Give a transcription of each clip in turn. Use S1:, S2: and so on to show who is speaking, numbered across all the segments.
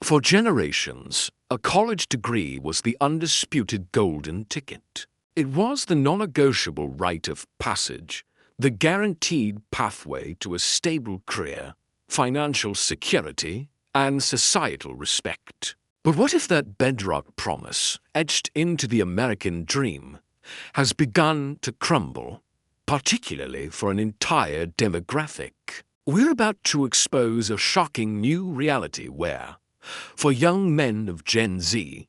S1: For generations, a college degree was the undisputed golden ticket. It was the non-negotiable rite of passage, the guaranteed pathway to a stable career, financial security, and societal respect. But what if that bedrock promise, etched into the American dream, has begun to crumble, particularly for an entire demographic? We're about to expose a shocking new reality where, for young men of Gen Z,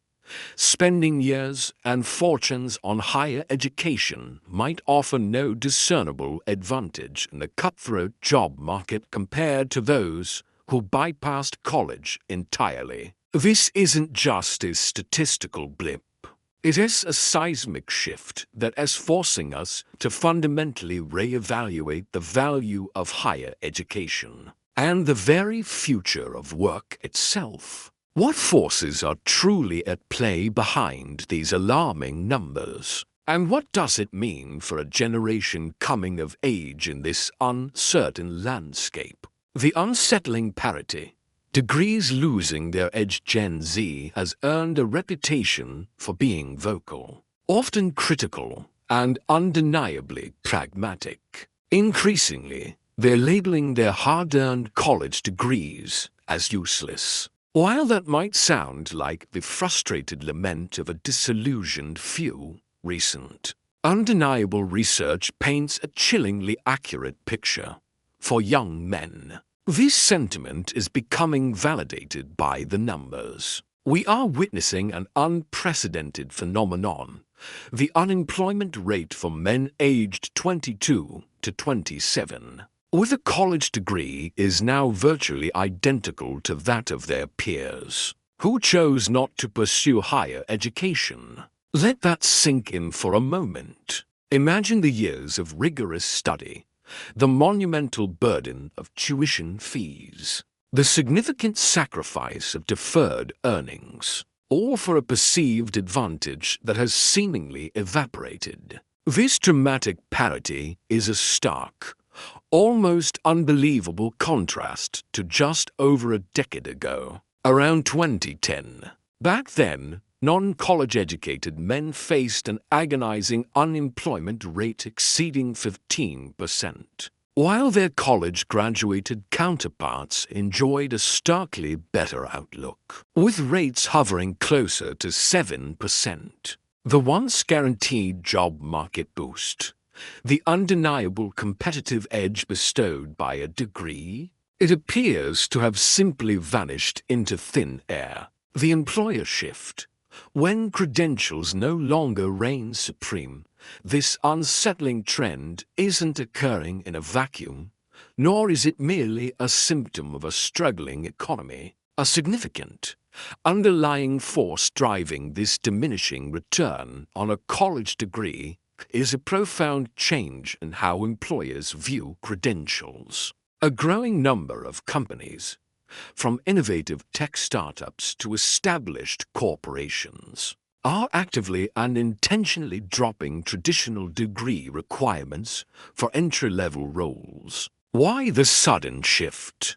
S1: spending years and fortunes on higher education might offer no discernible advantage in the cutthroat job market compared to those who bypassed college entirely. This isn't just a statistical blip. It is a seismic shift that is forcing us to fundamentally reevaluate the value of higher education and the very future of work itself. What forces are truly at play behind these alarming numbers? And what does it mean for a generation coming of age in this uncertain landscape? The unsettling parity, degrees losing their edge. Gen Z has earned a reputation for being vocal, often critical, and undeniably pragmatic. Increasingly, they're labeling their hard-earned college degrees as useless. While that might sound like the frustrated lament of a disillusioned few, recent, undeniable research paints a chillingly accurate picture for young men. This sentiment is becoming validated by the numbers. We are witnessing an unprecedented phenomenon. The unemployment rate for men aged 22 to 27 with a college degree is now virtually identical to that of their peers who chose not to pursue higher education. Let that sink in for a moment. Imagine the years of rigorous study, the monumental burden of tuition fees, the significant sacrifice of deferred earnings, all for a perceived advantage that has seemingly evaporated. This dramatic parity is a stark, almost unbelievable contrast to just over a decade ago, around 2010. Back then, non-college educated men faced an agonizing unemployment rate exceeding 15%, while their college-graduated counterparts enjoyed a starkly better outlook, with rates hovering closer to 7%. The once guaranteed job market boost, the undeniable competitive edge bestowed by a degree, it appears to have simply vanished into thin air. The employer shift, when credentials no longer reign supreme, this unsettling trend isn't occurring in a vacuum, nor is it merely a symptom of a struggling economy. A significant, underlying force driving this diminishing return on a college degree is a profound change in how employers view credentials. A growing number of companies, from innovative tech startups to established corporations, are actively and intentionally dropping traditional degree requirements for entry-level roles. Why the sudden shift?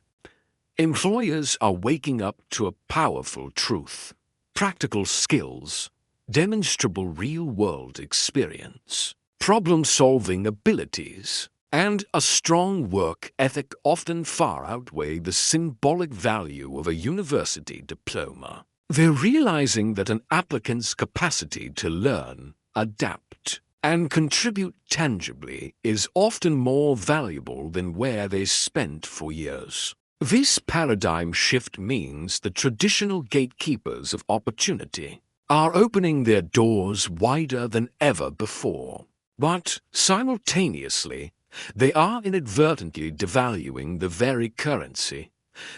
S1: Employers are waking up to a powerful truth: practical skills, demonstrable real-world experience, problem-solving abilities, and a strong work ethic often far outweigh the symbolic value of a university diploma. They're realizing that an applicant's capacity to learn, adapt, and contribute tangibly is often more valuable than where they spent for years. This paradigm shift means the traditional gatekeepers of opportunity are opening their doors wider than ever before. But simultaneously, they are inadvertently devaluing the very currency,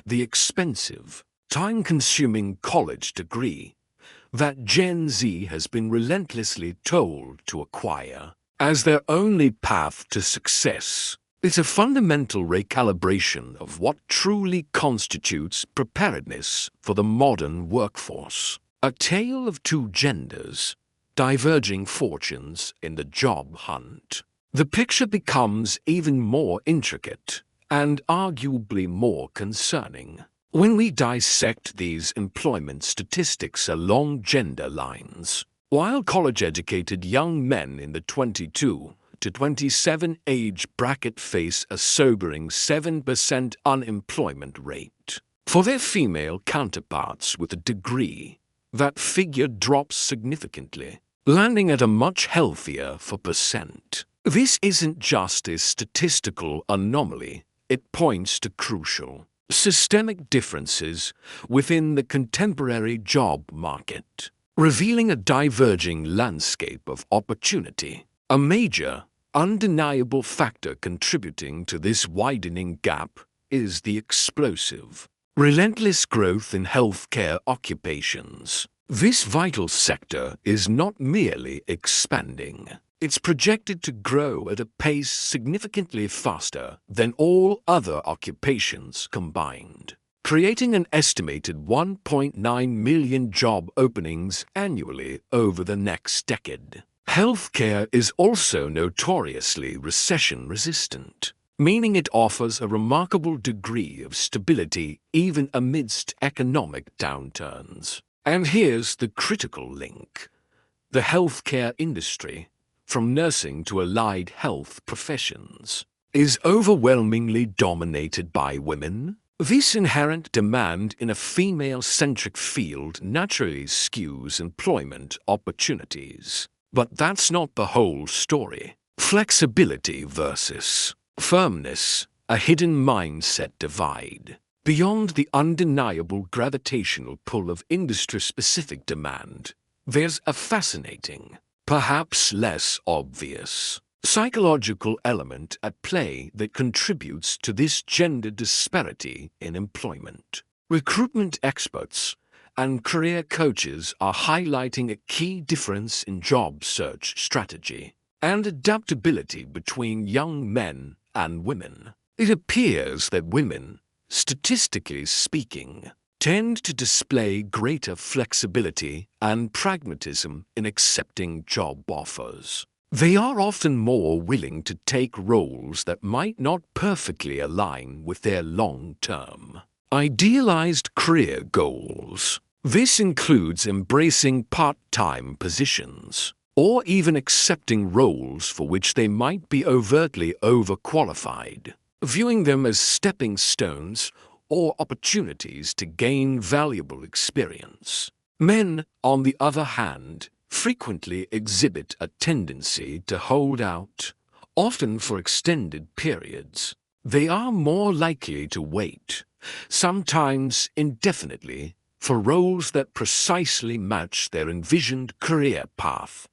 S1: the expensive, time-consuming college degree, that Gen Z has been relentlessly told to acquire as their only path to success. It's a fundamental recalibration of what truly constitutes preparedness for the modern workforce. A tale of two genders, diverging fortunes in the job hunt. The picture becomes even more intricate and arguably more concerning. When we dissect these employment statistics along gender lines, while college-educated young men in the 22 to 27 age bracket face a sobering 7% unemployment rate, for their female counterparts with a degree, that figure drops significantly, landing at a much healthier 4%. This isn't just a statistical anomaly, it points to crucial, systemic differences within the contemporary job market, revealing a diverging landscape of opportunity. A major, undeniable factor contributing to this widening gap is the explosive, relentless growth in healthcare occupations. This vital sector is not merely expanding. It's projected to grow at a pace significantly faster than all other occupations combined, creating an estimated 1.9 million job openings annually over the next decade. Healthcare is also notoriously recession-resistant, meaning it offers a remarkable degree of stability even amidst economic downturns. And here's the critical link. The healthcare industry, from nursing to allied health professions, is overwhelmingly dominated by women. This inherent demand in a female-centric field naturally skews employment opportunities. But that's not the whole story. Flexibility versus firmness, a hidden mindset divide. Beyond the undeniable gravitational pull of industry-specific demand, there's a fascinating, perhaps less obvious, psychological element at play that contributes to this gender disparity in employment. Recruitment experts and career coaches are highlighting a key difference in job search strategy and adaptability between young men and women. It appears that women, statistically speaking, tend to display greater flexibility and pragmatism in accepting job offers. They are often more willing to take roles that might not perfectly align with their long-term, idealized career goals. This includes embracing part-time positions, or even accepting roles for which they might be overtly overqualified, viewing them as stepping stones or opportunities to gain valuable experience. Men, on the other hand, frequently exhibit a tendency to hold out, often for extended periods. They are more likely to wait, sometimes indefinitely, for roles that precisely match their envisioned career path,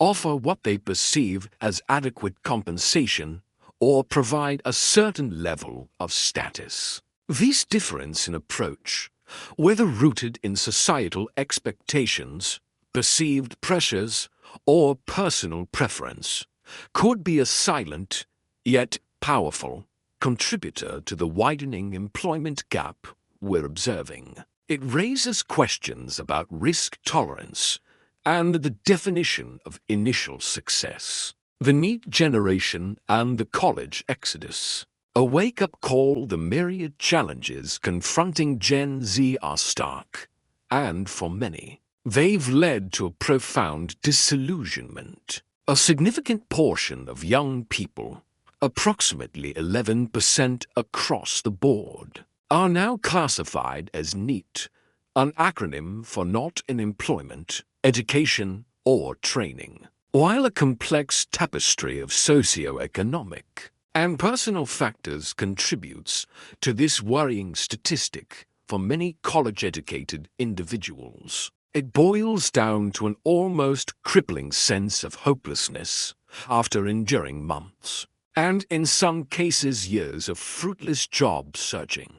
S1: offer what they perceive as adequate compensation, or provide a certain level of status. This difference in approach, whether rooted in societal expectations, perceived pressures, or personal preference, could be a silent, yet powerful, contributor to the widening employment gap we're observing. It raises questions about risk tolerance and the definition of initial success. The NEET generation and the college exodus, a wake-up call. The myriad challenges confronting Gen Z are stark, and for many, they've led to a profound disillusionment. A significant portion of young people, approximately 11% across the board, are now classified as NEET, an acronym for not in employment, education, or training. While a complex tapestry of socio-economic and personal factors contributes to this worrying statistic for many college-educated individuals, it boils down to an almost crippling sense of hopelessness after enduring months, and in some cases years, of fruitless job searching.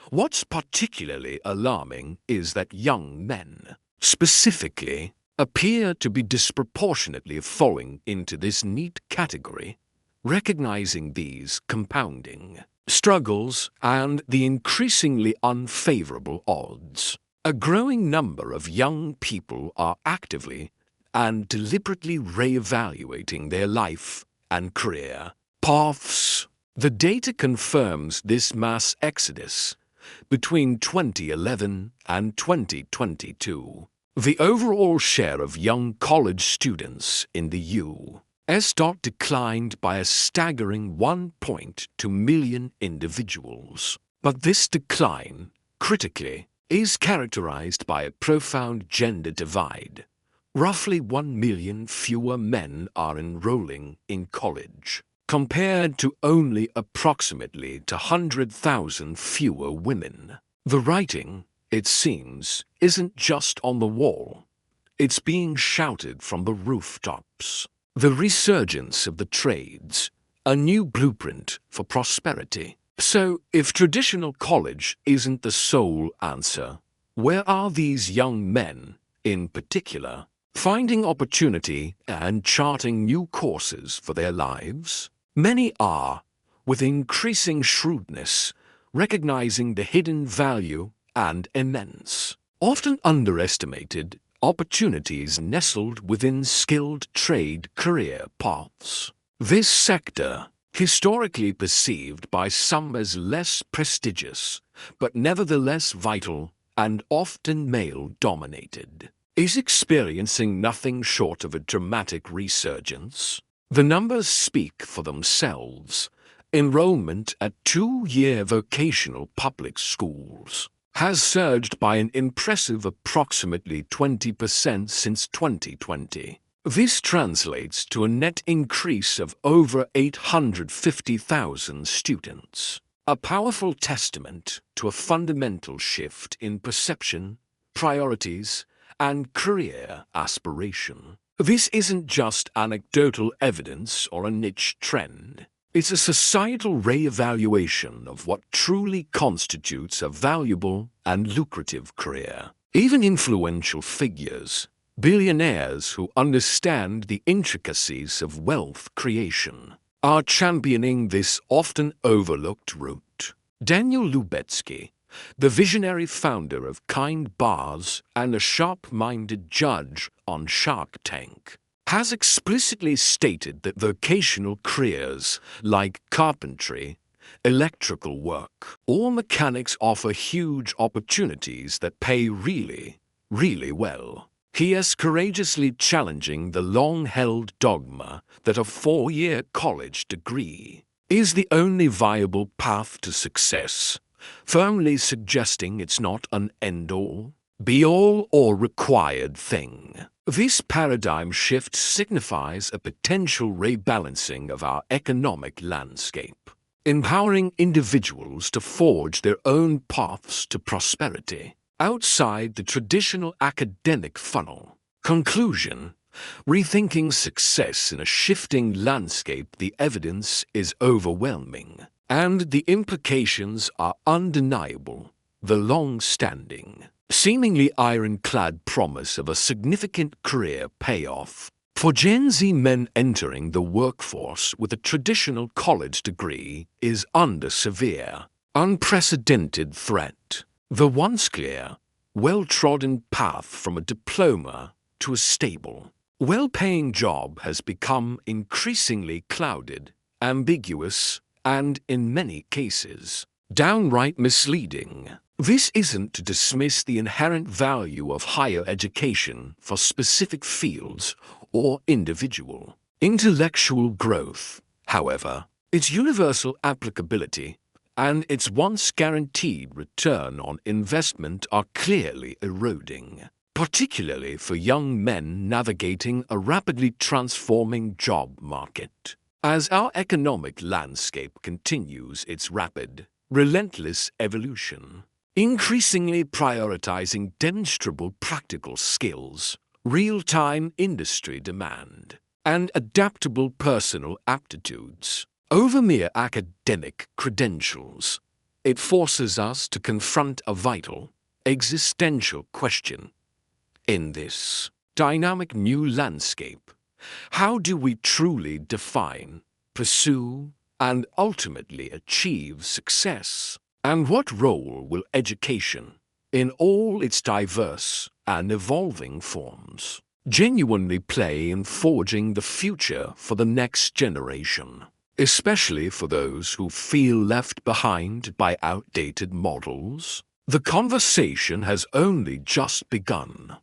S1: What's particularly alarming is that young men, specifically, appear to be disproportionately falling into this NEET category. Recognizing these compounding struggles and the increasingly unfavorable odds, a growing number of young people are actively and deliberately re-evaluating their life and career paths. The data confirms this mass exodus, between 2011 and 2022. The overall share of young college students in the U.S. declined by a staggering 1.2 million individuals. But this decline, critically, is characterized by a profound gender divide. Roughly 1 million fewer men are enrolling in college, compared to only approximately 100,000 fewer women. The writing, it seems, isn't just on the wall. It's being shouted from the rooftops. The resurgence of the trades, a new blueprint for prosperity. So, if traditional college isn't the sole answer, where are these young men, in particular, finding opportunity and charting new courses for their lives? Many are, with increasing shrewdness, recognizing the hidden value and immense, often underestimated, opportunities nestled within skilled trade career paths. This sector, historically perceived by some as less prestigious, but nevertheless vital and often male-dominated, is experiencing nothing short of a dramatic resurgence. The numbers speak for themselves. Enrollment at two-year vocational public schools has surged by an impressive approximately 20% since 2020. This translates to a net increase of over 850,000 students, a powerful testament to a fundamental shift in perception, priorities, and career aspiration. This isn't just anecdotal evidence or a niche trend. It's a societal re-evaluation of what truly constitutes a valuable and lucrative career. Even influential figures, billionaires who understand the intricacies of wealth creation, are championing this often overlooked route. Daniel Lubetzky, the visionary founder of Kind Bars and a sharp-minded judge on Shark Tank, has explicitly stated that vocational careers like carpentry, electrical work, or mechanics offer huge opportunities that pay really, really well. He is courageously challenging the long-held dogma that a four-year college degree is the only viable path to success, firmly suggesting it's not an end-all, be-all, or required thing. This paradigm shift signifies a potential rebalancing of our economic landscape, empowering individuals to forge their own paths to prosperity outside the traditional academic funnel. Conclusion: rethinking success in a shifting landscape. The evidence is overwhelming, and the implications are undeniable. The long-standing, seemingly ironclad promise of a significant career payoff for Gen Z men entering the workforce with a traditional college degree is under severe, unprecedented threat. The once clear, well-trodden path from a diploma to a stable, well-paying job has become increasingly clouded, ambiguous, and, in many cases, downright misleading. This isn't to dismiss the inherent value of higher education for specific fields or individual intellectual growth. However, its universal applicability and its once guaranteed return on investment are clearly eroding, particularly for young men navigating a rapidly transforming job market. As our economic landscape continues its rapid, relentless evolution, increasingly prioritizing demonstrable practical skills, real-time industry demand, and adaptable personal aptitudes over mere academic credentials, it forces us to confront a vital, existential question. In this dynamic new landscape, how do we truly define, pursue, and ultimately achieve success? And what role will education, in all its diverse and evolving forms, genuinely play in forging the future for the next generation? especially for those who feel left behind by outdated models. The conversation has only just begun.